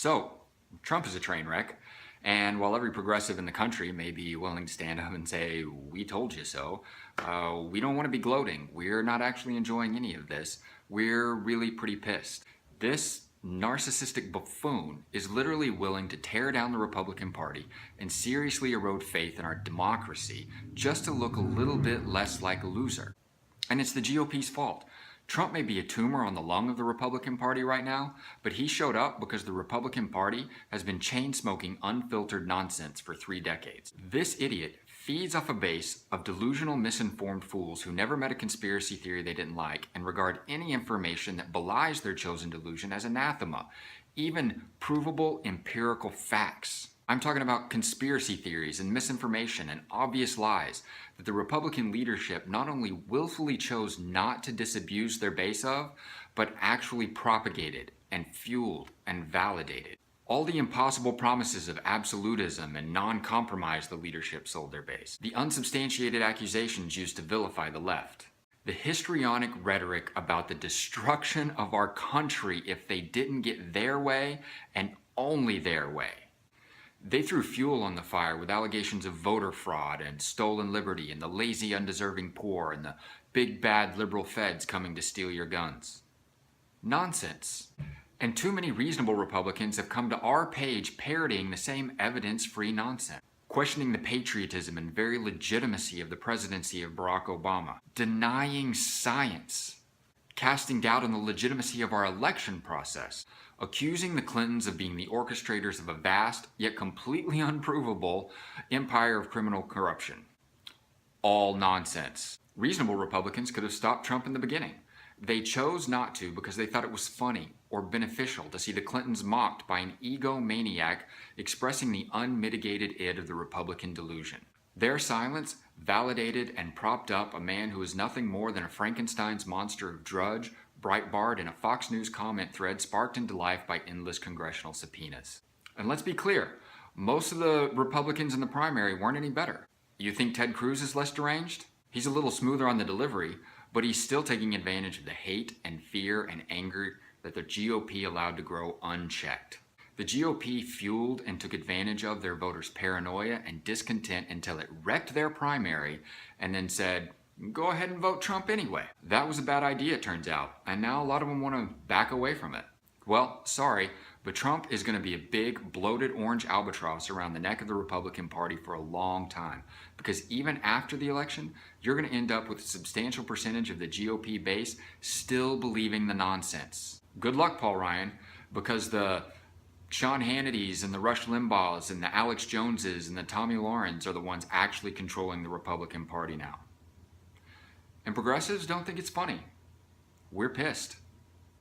So, Trump is a train wreck, and while every progressive in the country may be willing to stand up and say, "We told you so," we don't want to be gloating. We're not actually enjoying any of this. We're really pretty pissed. This narcissistic buffoon is literally willing to tear down the Republican Party and seriously erode faith in our democracy just to look a little bit less like a loser. And it's the GOP's fault. Trump may be a tumor on the lung of the Republican Party right now, but he showed up because the Republican Party has been chain-smoking unfiltered nonsense for 3 decades. This idiot feeds off a base of delusional, misinformed fools who never met a conspiracy theory they didn't like and regard any information that belies their chosen delusion as anathema, even provable empirical facts. I'm talking about conspiracy theories and misinformation and obvious lies that the Republican leadership not only willfully chose not to disabuse their base of, but actually propagated and fueled and validated. All the impossible promises of absolutism and non-compromise the leadership sold their base. The unsubstantiated accusations used to vilify the left. The histrionic rhetoric about the destruction of our country if they didn't get their way and only their way. They threw fuel on the fire with allegations of voter fraud and stolen liberty and the lazy, undeserving poor and the big bad liberal feds coming to steal your guns. Nonsense. And too many reasonable Republicans have come to our page parroting the same evidence-free nonsense, questioning the patriotism and very legitimacy of the presidency of Barack Obama, denying science, casting doubt on the legitimacy of our election process, accusing the Clintons of being the orchestrators of a vast, yet completely unprovable, empire of criminal corruption. All nonsense. Reasonable Republicans could have stopped Trump in the beginning. They chose not to because they thought it was funny or beneficial to see the Clintons mocked by an egomaniac expressing the unmitigated id of the Republican delusion. Their silence validated and propped up a man who is nothing more than a Frankenstein's monster of Drudge, Breitbart, and a Fox News comment thread sparked into life by endless congressional subpoenas. And let's be clear, most of the Republicans in the primary weren't any better. You think Ted Cruz is less deranged? He's a little smoother on the delivery, but he's still taking advantage of the hate and fear and anger that the GOP allowed to grow unchecked. The GOP fueled and took advantage of their voters' paranoia and discontent until it wrecked their primary and then said, "Go ahead and vote Trump anyway." That was a bad idea, it turns out, and now a lot of them want to back away from it. Well, sorry, but Trump is going to be a big, bloated orange albatross around the neck of the Republican Party for a long time, because even after the election, you're going to end up with a substantial percentage of the GOP base still believing the nonsense. Good luck, Paul Ryan, because the Sean Hannitys and the Rush Limbaughs and the Alex Joneses and the Tommy Laurens are the ones actually controlling the Republican Party now. And progressives don't think it's funny. We're pissed.